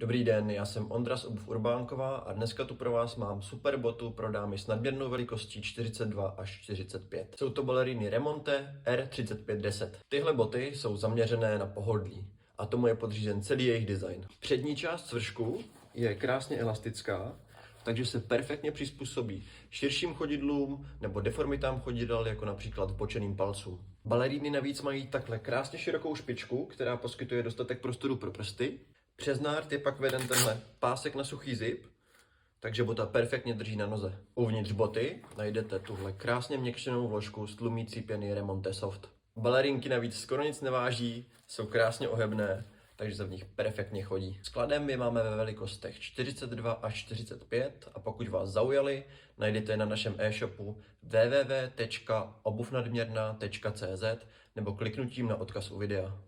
Dobrý den, já jsem Ondra z Obuv Urbánková a dneska tu pro vás mám super botu pro dámy s nadměrnou velikostí 42 až 45. Jsou to baleríny Remonte R3510. Tyhle boty jsou zaměřené na pohodlí a tomu je podřízen celý jejich design. Přední část svršku je krásně elastická, takže se perfektně přizpůsobí širším chodidlům nebo deformitám chodidel, jako například vbočeným palcům. Baleríny navíc mají takhle krásně širokou špičku, která poskytuje dostatek prostoru pro prsty. Přes nárt je pak veden tenhle pásek na suchý zip, takže bota perfektně drží na noze. Uvnitř boty najdete tuhle krásně měkčenou vložku z tlumící pěny Remonte Soft. Balerinky navíc skoro nic neváží, jsou krásně ohebné, takže se v nich perfektně chodí. Skladem je máme ve velikostech 42 až 45 a pokud vás zaujaly, najdete je na našem e-shopu www.obuvnadměrna.cz nebo kliknutím na odkaz u videa.